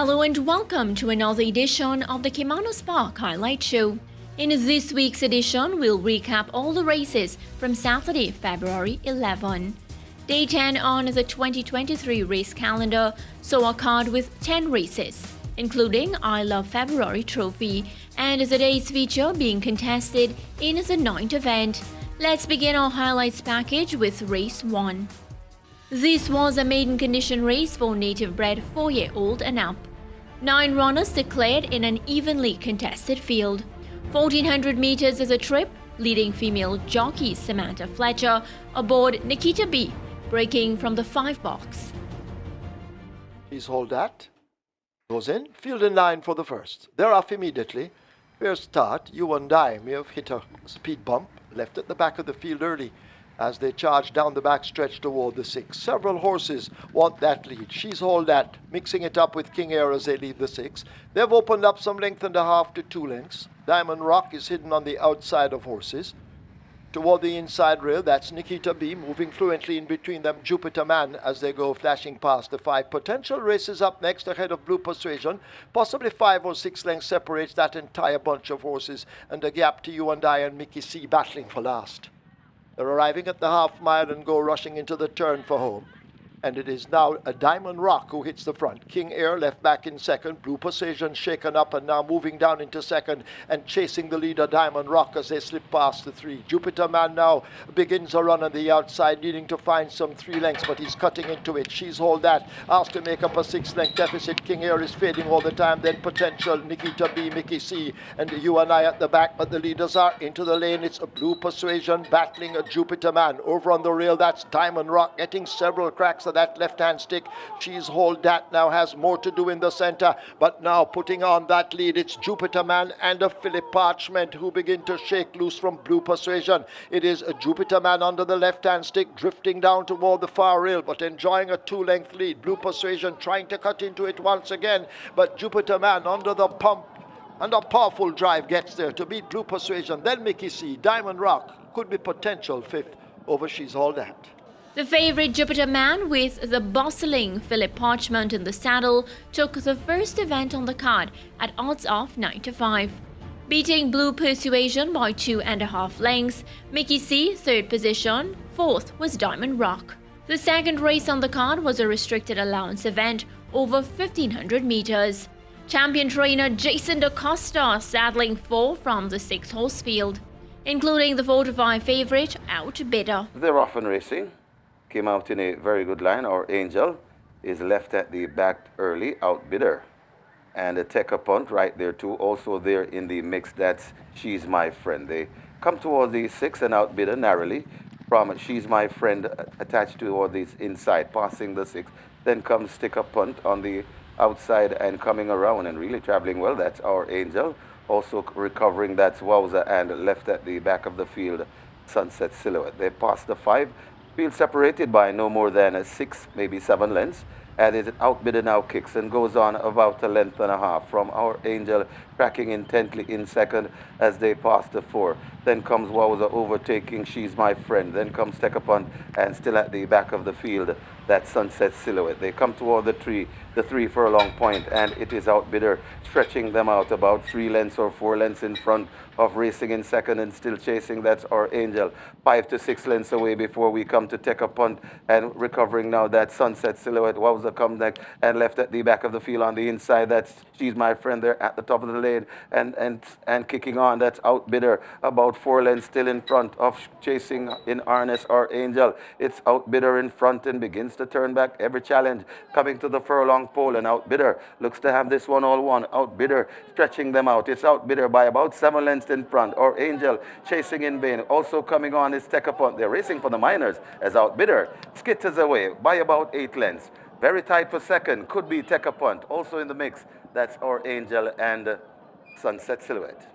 Hello and welcome to another edition of the Caymanas Park Highlight Show. In this week's edition, we'll recap all the races from Saturday, February 11. Day 10 on the 2023 race calendar saw a card with 10 races, including I Love February Trophy, and the day's feature being contested in the 9th event. Let's begin our highlights package with Race 1. This was a maiden condition race for native-bred 4-year-old and up. 9 runners declared in an evenly contested field. 1400 meters is a trip, leading female jockey Samantha Fletcher aboard Nikita B, breaking from the 5 box. Please hold that. Goes in. Field in line for the first. They're off immediately. Fair start. You and I may have hit a speed bump. Left at the back of the field early as they charge down the back stretch toward the 6. Several horses want that lead. She's hold that, mixing it up with King Air as they leave the 6. They've opened up some length and a half to 2 lengths. Diamond Rock is hidden on the outside of horses. Toward the inside rail, that's Nikita B, moving fluently in between them, Jupiter Man, as they go flashing past the 5. Potential races up next ahead of Blue Persuasion. Possibly 5 or 6 lengths separates that entire bunch of horses, and a gap to You and I and Mickey C battling for last. They're arriving at the half mile and go rushing into the turn for home. And it is now a Diamond Rock who hits the front. King Air left back in second. Blue Persuasion shaken up and now moving down into second and chasing the leader Diamond Rock as they slip past the 3. Jupiter Man now begins a run on the outside, needing to find some 3 lengths, but he's cutting into it. She's hold that, asked to make up a 6-length deficit. King Air is fading all the time. Then Potential, Nikita B, Mickey C, and You and I at the back, but the leaders are into the lane. It's a Blue Persuasion battling a Jupiter Man. Over on the rail, that's Diamond Rock getting several cracks of that left-hand stick. She's hold that now has more to do in the center, but now putting on that lead, it's Jupiter Man and a Philip Parchment who begin to shake loose from Blue Persuasion. It is a Jupiter Man under the left-hand stick, drifting down toward the far rail, but enjoying a 2-length lead. Blue Persuasion trying to cut into it once again, but Jupiter Man under the pump and a powerful drive gets there to beat Blue Persuasion. Then Mickey C, Diamond Rock could be Potential 5th over She's All That. The favorite Jupiter Man with the bustling Philip Parchment in the saddle took the first event on the card at odds of 9-5. Beating Blue Persuasion by 2.5 lengths, Mickey C, 3rd position, 4th was Diamond Rock. The second race on the card was a restricted allowance event over 1500 meters. Champion trainer Jason DaCosta saddling 4 from the 6-horse field, including the 4-5 favorite Outbidder. They're often racing. Came out in a very good line. Our Angel is left at the back early, Outbidder. And a Take a Punt right there too, also there in the mix, that's She's My Friend. They come toward the 6 and Outbidder narrowly from She's My Friend attached toward the inside, passing the 6. Then comes Take a Punt on the outside and coming around and really traveling well, that's Our Angel. Also recovering, that's Wowza, and left at the back of the field, Sunset Silhouette. They pass the 5. Field separated by no more than 6, maybe 7 lengths. And it Outbidder now kicks and goes on about 1.5 lengths from Our Angel, tracking intently in second as they pass the 4. Then comes Wowza overtaking She's My Friend. Then comes Take a Punt, and still at the back of the field, that Sunset Silhouette. They come toward the 3 furlong point, and it is Outbidder stretching them out about 3 lengths or 4 lengths in front of racing in second and still chasing. That's Our Angel, 5 to 6 lengths away before we come to Take a Punt, and recovering now that Sunset Silhouette. Wowza come next and left at the back of the field on the inside. That's She's My Friend there at the top of the lane and kicking on. That's Outbidder about 4 lengths still in front of chasing in harness Our Angel. It's Outbidder in front and begins to turn back every challenge coming to the furlong pole, and Outbidder looks to have this one all won. Outbidder stretching them out. It's Outbidder by about 7 lengths in front. Our Angel chasing in vain. Also coming on is Take a Punt. They're racing for the minors as Outbidder skitters away by about 8 lengths. Very tight for second. Could be Take a Punt. Also in the mix, that's Our Angel and Sunset Silhouette.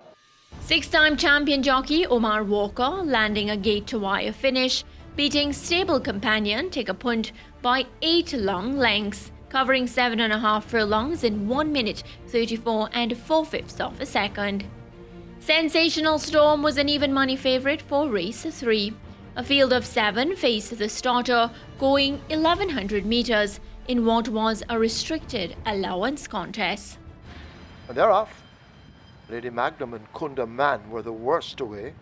6-time champion jockey Omar Walker landing a gate-to-wire finish, beating stable companion Take a Punt by 8 long lengths, covering 7.5 furlongs in 1 minute 34 4/5 of a second. Sensational Storm was an even money favorite for race 3. A field of 7 faced the starter, going 1100 meters, in what was a restricted allowance contest. And they're off. Lady Magnum and Kunda Man were the worst away.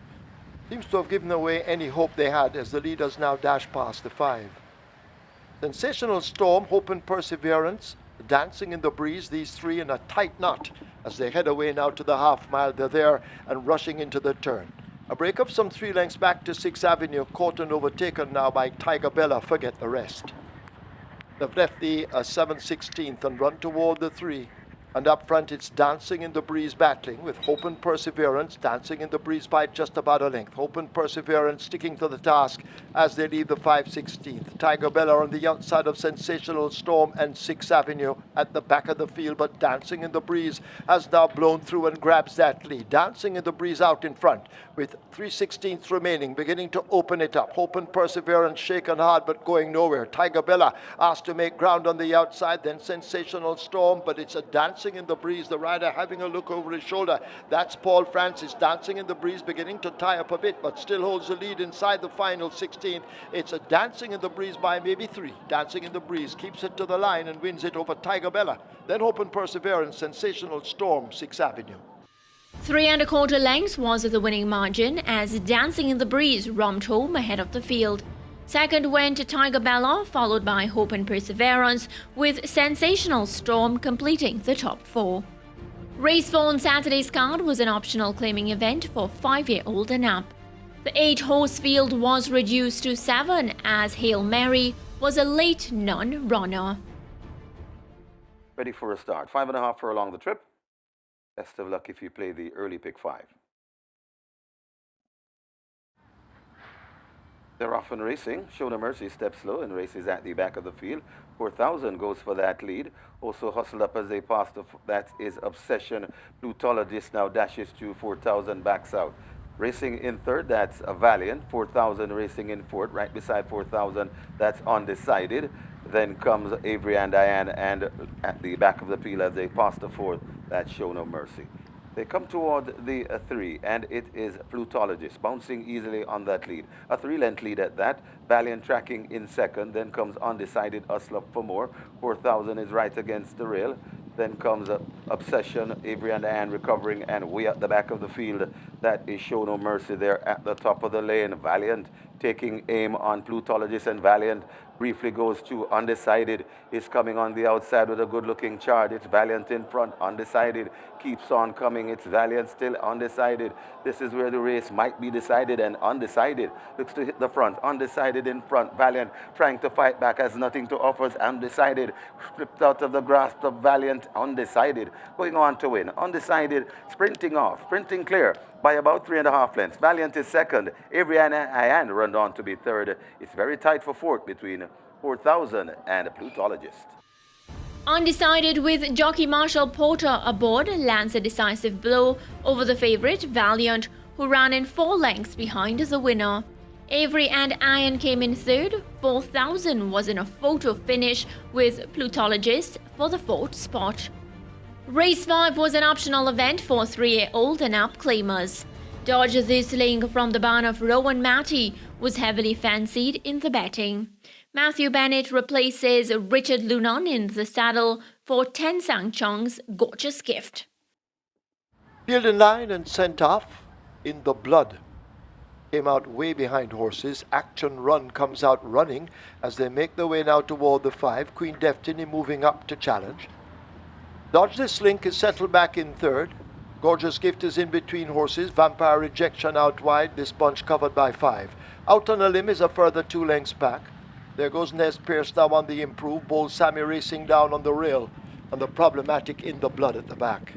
Seems to have given away any hope they had as the leaders now dash past the 5. Sensational Storm, Hope and Perseverance, dancing in the breeze, these three in a tight knot as they head away now to the half mile. They're there and rushing into the turn. A break of some 3 lengths back to 6th Avenue, caught and overtaken now by Tiger Bella. Forget the rest. They've left the 7/16th and run toward the 3. And up front it's Dancing in the Breeze battling with Hope and Perseverance. Dancing in the Breeze by just about a length. Hope and Perseverance sticking to the task as they leave the 5/16th. Tiger Bella on the outside of Sensational Storm and 6th Avenue at the back of the field, but Dancing in the Breeze has now blown through and grabs that lead. Dancing in the Breeze out in front with 3/16 remaining, beginning to open it up. Hope and Perseverance shaken hard but going nowhere. Tiger Bella asked to make ground on the outside, then Sensational Storm, but it's a Dancing in the Breeze, the rider having a look over his shoulder. That's Paul Francis. Dancing in the Breeze beginning to tie up a bit, but still holds the lead inside the final 16th. It's a Dancing in the Breeze by maybe 3. Dancing in the Breeze keeps it to the line and wins it over Tiger Bella. Then Hope and Perseverance, Sensational Storm, 6th Avenue. 3 1/4 lengths was the winning margin as Dancing in the Breeze romped home ahead of the field. Second went Tiger Bella, followed by Hope and Perseverance, with Sensational Storm completing the top 4. Race 4 on Saturday's card was an optional claiming event for 5-year-old and up. The 8-horse field was reduced to 7 as Hail Mary was a late non-runner. Ready for a start. 5.5 furlong the trip. Best of luck if you play the early pick 5. They're off and racing. Show No Mercy steps slow and races at the back of the field. 4,000 goes for that lead. Also hustled up as they pass that is Obsession. Plutologist now dashes to 4,000, backs out. Racing in third, that's a Valiant. 4,000 racing in fourth. Right beside 4,000, that's Undecided. Then comes Avery and Diane, and at the back of the field as they pass the fourth, that's Show No Mercy. They come toward the 3, and it is Plutologist bouncing easily on that lead. A 3-length lead at that. Valiant tracking in second. Then comes Undecided, Hustle Up for More. 4,000 is right against the rail. Then comes Obsession, Avery and Diane recovering, and way at the back of the field, that is Show No Mercy there at the top of the lane. Valiant taking aim on Plutologist, and Valiant briefly goes to Undecided. Is coming on the outside with a good-looking charge. It's Valiant in front. Undecided keeps on coming. It's Valiant still Undecided. This is where the race might be decided, and Undecided looks to hit the front. Undecided in front. Valiant trying to fight back, has nothing to offer. Undecided stripped out of the grasp of Valiant. Undecided going on to win. Undecided sprinting off, sprinting clear by about 3.5 lengths. Valiant is second. Avery and Diane run on to be third. It's very tight for fourth between 4,000 and Plutologist. Undecided with jockey Marshall Porter aboard lands a decisive blow over the favourite Valiant, who ran in 4 lengths behind the winner. Avery and Iron came in third. 4,000 was in a photo finish with Plutologist for the 4th spot. Race 5 was an optional event for 3-year-old and up claimers. Dodge This Link from the barn of Rowan Matty was heavily fancied in the betting. Matthew Bennett replaces Richard Lunan in the saddle for Ten Sang Chong's Gorgeous Gift. Field in line and sent off in the blood. Came out way behind horses. Action Run comes out running as they make their way now toward the 5. Queen Destiny moving up to challenge. Dodge This Link is settled back in third. Gorgeous Gift is in between horses. Vampire Rejection out wide. This bunch covered by 5. Out on a Limb is a further 2 lengths back. There goes Nez Pierce now on the improve. Bold Sammy racing down on the rail, and the problematic in the blood at the back.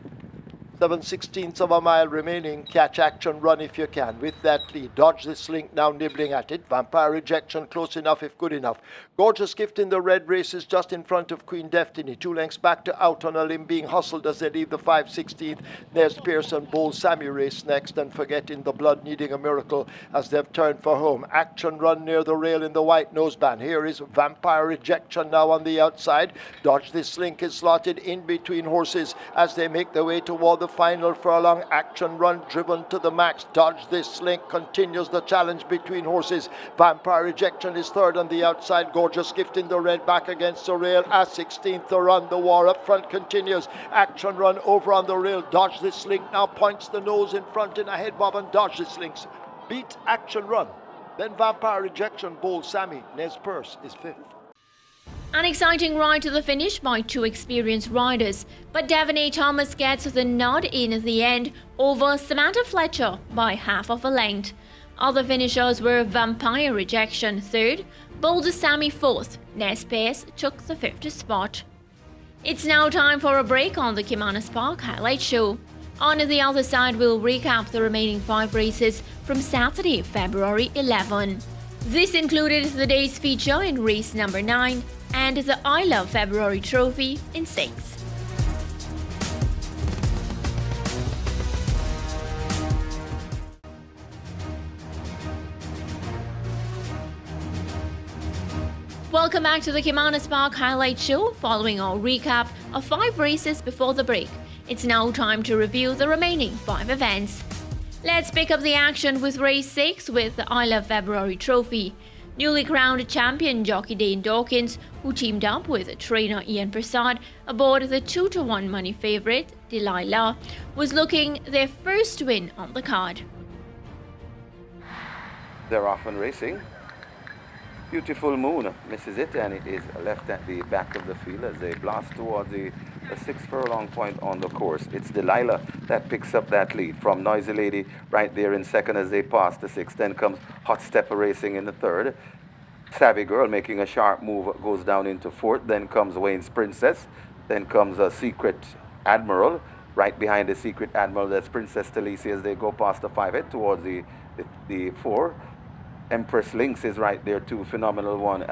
7/16 of a mile remaining. Catch Action Run if you can with that lead. Dodge This Link now nibbling at it. Vampire Rejection close enough if good enough. Gorgeous Gift in the red races just in front of Queen Destiny. 2 lengths back to Out on a Limb being hustled as they leave the 5/16th. There's Pearson, Bold Sammy race next, and Forget in the Blood needing a miracle as they've turned for home. Action Run near the rail in the white noseband. Here is Vampire Rejection now on the outside. Dodge This Link is slotted in between horses as they make their way toward the the final furlong. Action Run driven to the max. Dodge This Link continues the challenge between horses. Vampire Rejection is third on the outside. Gorgeous Gift in the red back against the rail. As 16th to run. The war up front continues. Action Run over on the rail. Dodge This Link now points the nose in front in a head bob, and Dodge This Link's beat Action Run. Then Vampire Rejection bowls Sammy. Nez Perce is fifth. An exciting ride to the finish by two experienced riders, but Devaney Thomas gets the nod in the end over Samantha Fletcher by half of a length. Other finishers were Vampire Rejection third, Boulder Sammy fourth, Nez Perce took the fifth spot. It's now time for a break on the Caymanas Park Highlight Show. On the other side, we'll recap the remaining 5 races from Saturday, February 11. This included the day's feature in race number 9 and the I Love February Trophy in 6. Welcome back to the Caymanas Park Highlight Show. Following our recap of 5 races before the break, it's now time to review the remaining 5 events. Let's pick up the action with race 6 with the I Love February Trophy. Newly crowned champion jockey Dane Dawkins, who teamed up with trainer Ian Prasad aboard the 2-1 money favourite Delilah, was looking their first win on the card. They're off and racing. Beautiful Moon misses it, and it is left at the back of the field as they blast towards the 6 furlong point on the course. It's Delilah that picks up that lead from Noisy Lady right there in second as they pass the 6. Then comes Hot Stepper Racing in the third. Savvy Girl making a sharp move goes down into fourth. Then comes Wayne's Princess. Then comes a Secret Admiral. Right behind the Secret Admiral, that's Princess Talisi as they go past the 5 head towards the 4. Empress Lynx is right there too. Phenomenal One,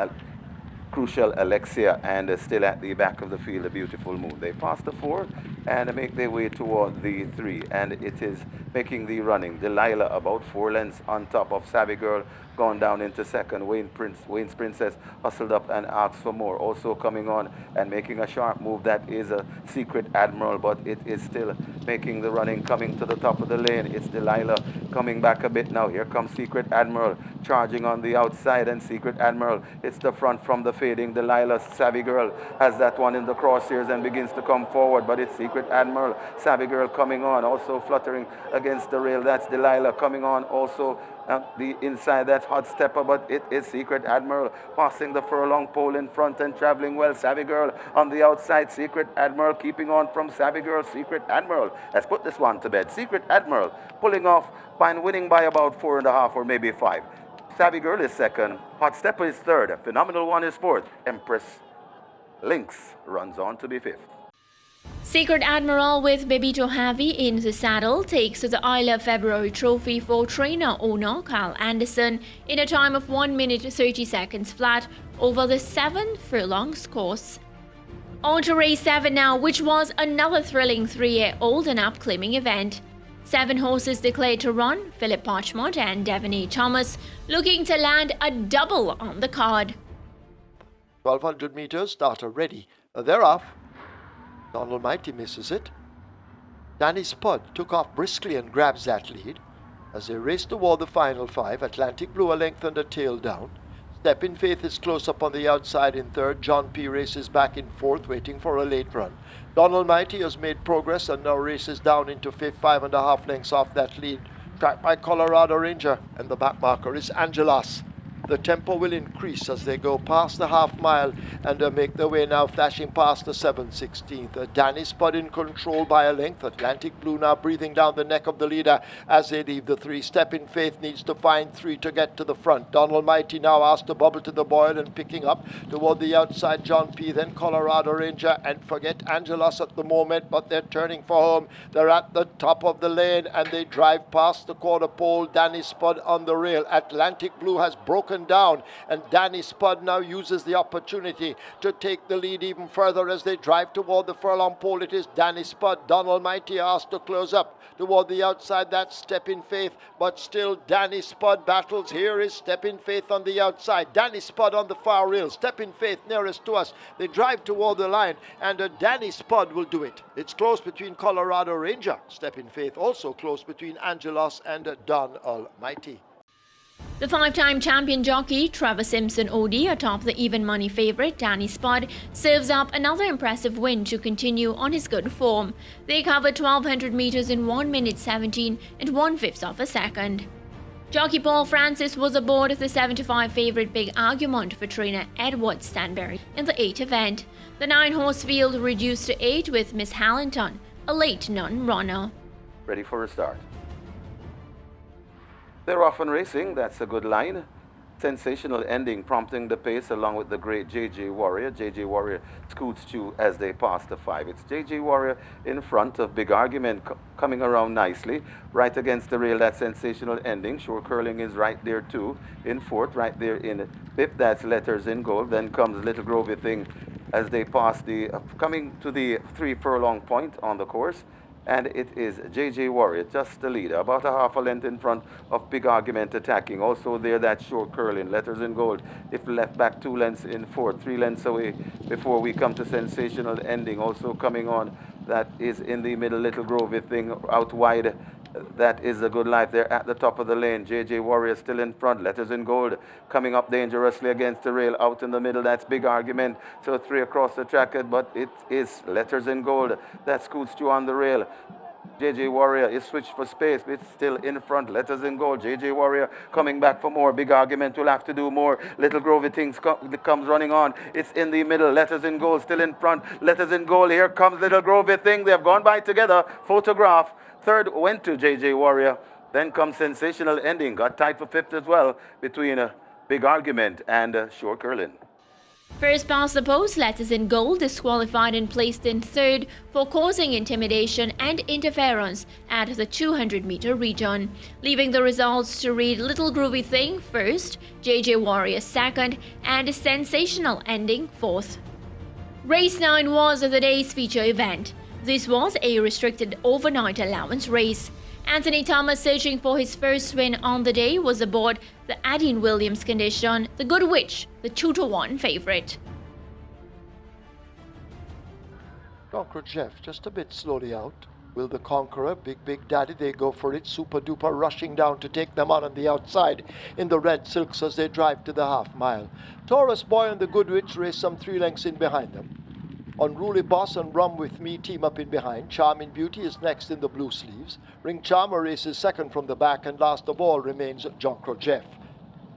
Crucial Alexia, and still at the back of the field, a Beautiful Moon. They pass the 4 and make their way toward the 3, and it is making the running. Delilah about 4 lengths on top of Savvy Girl, gone down into second. Wayne's Princess hustled up and asked for more. Also coming on and making a sharp move, that is a Secret Admiral, but it is still making the running, coming to the top of the lane. It's Delilah coming back a bit now. Here comes Secret Admiral charging on the outside, and Secret Admiral, it's the front from the fading. Delilah, Savvy Girl has that one in the crosshairs and begins to come forward, but it's Secret Admiral. Savvy Girl coming on, also fluttering against the rail. That's Delilah coming on, also the inside, that's Hot Stepper, but it is Secret Admiral passing the furlong pole in front and traveling well. Savvy Girl on the outside. Secret Admiral keeping on from Savvy Girl. Secret Admiral, let's put this one to bed. Secret Admiral pulling off by winning by about 4.5 or maybe 5. Savvy Girl is second. Hot Stepper is third. Phenomenal One is fourth. Empress Lynx runs on to be fifth. Secret Admiral with Bebito Heavy in the saddle takes the I Love February Trophy for trainer owner Kyle Anderson in a time of 1 minute 30 seconds flat over the 7 furlongs course. On to race 7 now, which was another thrilling 3-year-old and up claiming event. 7 horses declared to run, Philip Parchmont and Devaney Thomas looking to land a double on the card. 1200 meters, starter ready. They're off. Donald Mighty misses it. Danny Spud took off briskly and grabs that lead. As they race toward the final 5, Atlantic Blue a length and a tail down. Step in Faith is close up on the outside in third. John P. races back in fourth, waiting for a late run. Donald Mighty has made progress and now races down into fifth, 5.5 lengths off that lead. Tracked by Colorado Ranger, and the back marker is Angelas. The tempo will increase as they go past the half mile and make their way now, flashing past the 7/16. Danny Spud in control by a length. Atlantic Blue now breathing down the neck of the leader as they leave the 3. Step in Faith needs to find 3 to get to the front. Donald Mighty now asked to bubble to the boil and picking up toward the outside. John P. then Colorado Ranger, and forget Angelos at the moment, but they're turning for home. They're at the top of the lane and they drive past the quarter pole. Danny Spud on the rail. Atlantic Blue has broken broken down. And Danny Spud now uses the opportunity to take the lead even further as they drive toward the furlong pole. It is Danny Spud. Don Almighty asked to close up toward the outside. That's Step in Faith, but still Danny Spud battles. Here is Step in Faith on the outside. Danny Spud on the far rail. Step in Faith nearest to us. They drive toward the line, and Danny Spud will do it. It's close between Colorado Ranger. Step in Faith also close between Angelos and Don Almighty. The five-time champion jockey Trevor Simpson OD atop the even money favourite Danny Spud serves up another impressive win to continue on his good form. They covered 1200 metres in 1 minute 17 and 1/5 of a second. Jockey Paul Francis was aboard the 75 favourite Big Argument for trainer Edward Stanberry in the 8th event. The 9-horse field reduced to 8 with Miss Hallington, a late non-runner. Ready for a start. They're off and racing. That's a good line. Sensational ending, prompting the pace along with the great JJ Warrior. JJ Warrior scoots to as they pass the 5. It's JJ Warrior in front of Big Argument coming around nicely. Right against the rail, that sensational ending. Sure Curling is right there too. In 4th, right there in 5th, that's Letters in Gold. Then comes Little Grovey Thing as they pass the, coming to the 3 furlong point on the course. And it is JJ Warrior, just the leader, about a half a length in front of Big Argument attacking. Also there, that Short Curling, Letters in Gold, if left back 2 lengths in 4th, 3 lengths away before we come to Sensational Ending. Also coming on, that is in the middle, Little Grovey Thing out wide. That is a good life there at the top of the lane. JJ Warrior still in front. Letters in Gold coming up dangerously against the rail. Out in the middle, that's Big Argument. So 3 across the track, but it is Letters in Gold that scoots you on the rail. JJ Warrior is switched for space, but it's still in front. Letters in Gold. JJ Warrior coming back for more. Big Argument will have to do more. Little Grovey Things comes running on. It's in the middle. Letters in Gold still in front. Letters in Gold. Here comes Little Grovey Thing. They have gone by together. Photograph. 3rd went to JJ Warrior. Then comes Sensational Ending. Got tied for 5th as well between Big Argument and Short Curling. First past the post, Letters in Gold disqualified and placed in 3rd for causing intimidation and interference at the 200-metre region, leaving the results to read Little Groovy Thing 1st, JJ Warrior 2nd, and Sensational Ending 4th. Race 9 was the day's feature event. This was a restricted overnight allowance race. Anthony Thomas, searching for his first win on the day, was aboard the Adine Williams condition, the Good Witch, the 2-1 favourite. Conqueror Jeff just a bit slowly out. Will the Conqueror, Big Daddy, they go for it. Super Duper rushing down to take them on the outside in the red silks as they drive to the half mile. Taurus Boy and the Good Witch race some 3 lengths in behind them. Unruly Boss and Rum With Me team up in behind. Charming Beauty is next in the blue sleeves. Ring Charmer races second from the back, and last of all remains Jonker Jeff.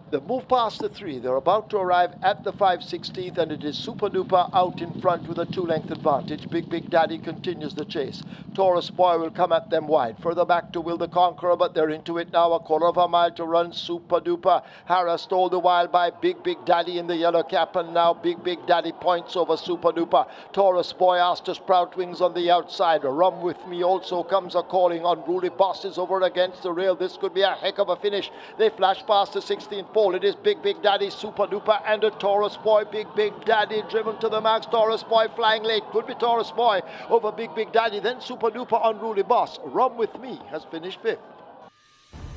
They move past the 3. They're about to arrive at the 5/16th, and it is Super Duper out in front with a 2-length advantage. Big Daddy continues the chase. Taurus Boy will come at them wide. Further back to Will the Conqueror, but they're into it now. A 1/4 mile to run. Super Duper harassed all the while by Big Daddy in the yellow cap, and now Big Daddy points over Super Duper. Taurus Boy asked to sprout wings on the outside. Rum With Me also comes a calling. Unruly Boss is over against the rail. This could be a heck of a finish. They flash past the 16th. It is Big Daddy, Super Duper, and a Taurus Boy. Big Daddy driven to the max. Taurus Boy flying late. Could be Taurus Boy over Big Daddy. Then Super Duper, Unruly Boss. Rum With Me has finished 5th.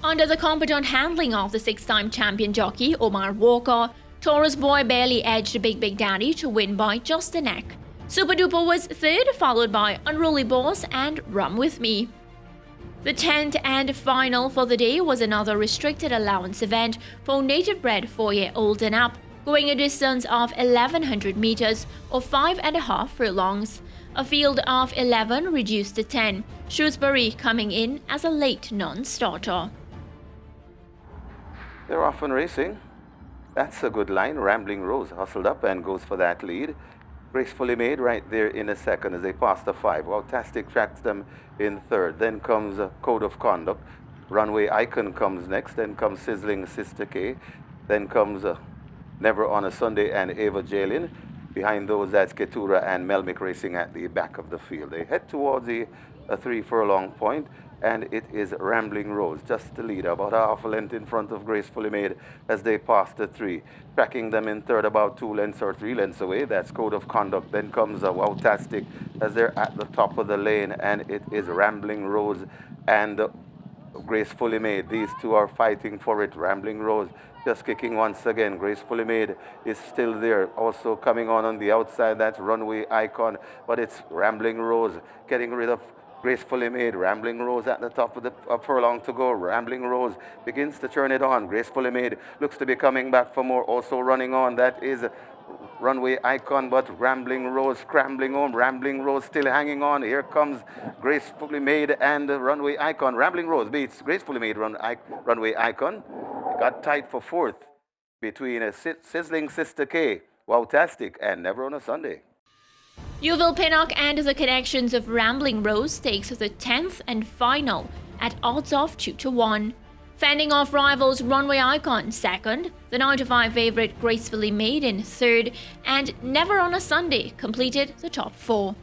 Under the competent handling of the 6-time champion jockey Omar Walker, Taurus Boy barely edged Big Daddy to win by just a neck. Super Duper was 3rd, followed by Unruly Boss and Rum With Me. The 10th and final for the day was another restricted allowance event for native-bred 4-year-old and up, going a distance of 1100 metres or 5.5 furlongs. A field of 11 reduced to 10, Shrewsbury coming in as a late non-starter. They're off and racing. That's a good line. Rambling Rose hustled up and goes for that lead. Gracefully made right there in a second as they pass the 5. Wowtastic tracks them in 3rd. Then comes Code of Conduct. Runway Icon comes next. Then comes Sizzling Sister K. Then comes Never on a Sunday and Ava Jalin. Behind those, that's Ketura and Melmick racing at the back of the field. They head towards the 3 furlong point, and it is Rambling Rose, just the leader, about half a length in front of Gracefully Made as they pass the 3. Tracking them in third, about 2 lengths or 3 lengths away. That's Code of Conduct. Then comes a Wowtastic as they're at the top of the lane, and it is Rambling Rose and Gracefully Made. These two are fighting for it. Rambling Rose just kicking once again. Gracefully Made is still there. Also coming on the outside, that's Runway Icon, but it's Rambling Rose getting rid of Gracefully Made. Rambling Rose at the top of the furlong to go. Rambling Rose begins to turn it on. Gracefully Made looks to be coming back for more. Also running on, that is Runway Icon, but Rambling Rose scrambling home. Rambling Rose still hanging on. Here comes Gracefully Made and Runway Icon. Rambling Rose beats Gracefully Made. Runway Icon. It got tight for fourth between a Sizzling Sister K, Wowtastic, and Never on a Sunday. Yeovil Pinnock and the connections of Rambling Rose takes the 10th and final at odds of 2-1. Fending off rivals Runway Icon second, the 9-5 favourite Gracefully Made in third, and Never on a Sunday completed the top 4.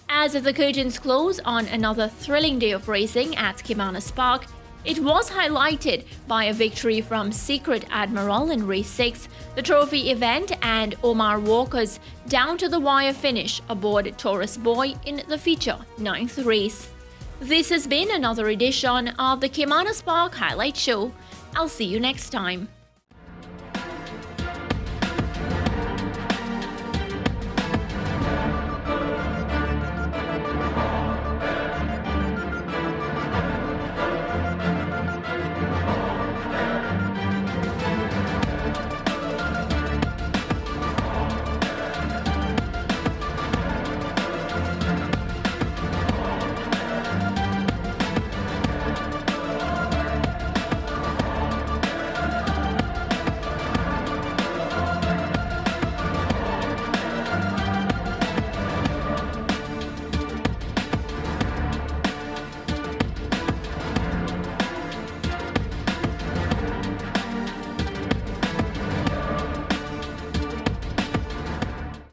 As the curtains close on another thrilling day of racing at Caymanas Park, it was highlighted by a victory from Secret Admiral in race 6, the trophy event, and Omar Walker's down-to-the-wire finish aboard Taurus Boy in the feature 9th race. This has been another edition of the Caymanas Park Highlight Show. I'll see you next time.